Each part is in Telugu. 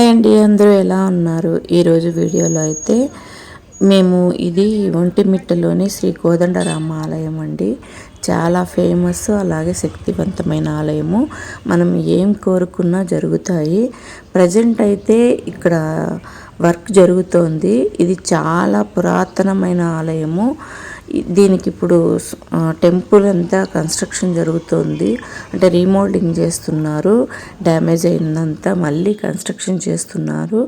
హాయ్ అండి, అందరూ ఎలా ఉన్నారు? ఈరోజు వీడియోలో అయితే మేము ఇది ఒంటిమిట్టలోని శ్రీ కోదండరామ ఆలయం అండి. చాలా ఫేమస్, అలాగే శక్తివంతమైన ఆలయము. మనం ఏం కోరుకున్నా జరుగుతాయి. ప్రజెంట్ అయితే ఇక్కడ వర్క్ జరుగుతోంది. ఇది చాలా పురాతనమైన ఆలయము. దీనికి ఇప్పుడు టెంపుల్ అంతా కన్స్ట్రక్షన్ జరుగుతుంది, అంటే రీమోడలింగ్ చేస్తున్నారు. డ్యామేజ్ అయిందంతా మళ్ళీ కన్స్ట్రక్షన్ చేస్తున్నారు.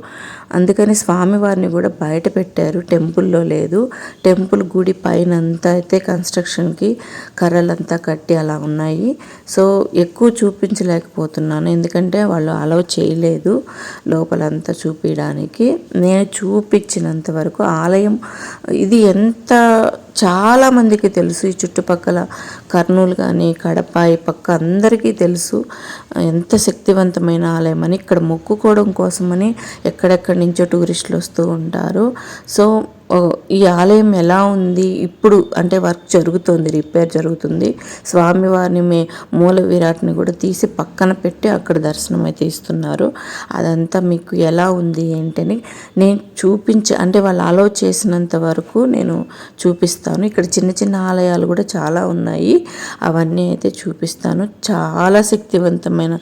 అందుకని స్వామివారిని కూడా బయట పెట్టారు, టెంపుల్లో లేదు. టెంపుల్ గుడి పైన అంతా అయితే కన్స్ట్రక్షన్కి కర్రలంతా కట్టి అలా ఉన్నాయి. సో ఎక్కువ చూపించలేకపోతున్నాను, ఎందుకంటే వాళ్ళు అలౌ చేయలేదు లోపలంతా చూపించడానికి. నేను చూపించినంత వరకు ఆలయం ఇది ఎంత చాలామందికి తెలుసు. ఈ చుట్టుపక్కల కర్నూలు కానీ కడప ఈ పక్క అందరికీ తెలుసు ఎంత శక్తివంతమైన ఆలయం అని. ఇక్కడ మొక్కుకోవడం కోసమని ఎక్కడెక్కడి నుంచో టూరిస్టులు వస్తూ ఉంటారు. సో ఈ ఆలయం ఎలా ఉంది ఇప్పుడు అంటే వర్క్ జరుగుతుంది, రిపేర్ జరుగుతుంది. స్వామివారిని మూల విరాట్ని కూడా తీసి పక్కన పెట్టి అక్కడ దర్శనం అయితే ఇస్తున్నారు. అదంతా మీకు ఎలా ఉంది ఏంటని నేను అంటే వాళ్ళు అలౌ చేసినంత వరకు నేను చూపిస్తాను. ఇక్కడ చిన్న చిన్న ఆలయాలు కూడా చాలా ఉన్నాయి, అవన్నీ అయితే చూపిస్తాను. చాలా శక్తివంతమైన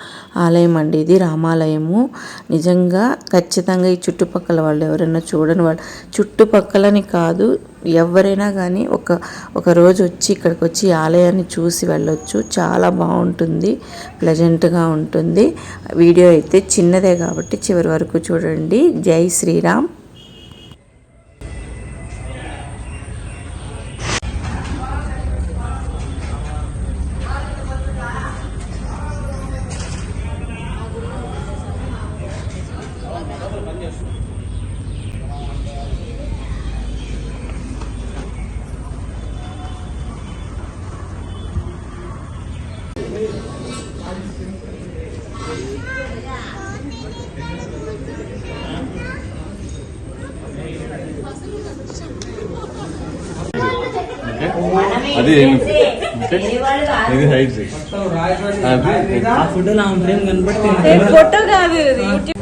ఆలయం అండి ఇది, రామాలయము. నిజంగా ఖచ్చితంగా ఈ చుట్టుపక్కల వాళ్ళు ఎవరైనా చూడని వాళ్ళు, చుట్టుపక్కలని కాదు ఎవరైనా కానీ ఒక రోజు వచ్చి ఇక్కడికి వచ్చి ఆలయాన్ని చూసి వెళ్ళొచ్చు. చాలా బాగుంటుంది, ప్లెజెంట్గా ఉంటుంది. వీడియో అయితే చిన్నదే కాబట్టి చివరి వరకు చూడండి. జై శ్రీరామ్. అది ఇది హైట్ ఫోటో నా ఫ్రేమ్ కనబట్టి ఫోటో కాదు యూట్యూబ్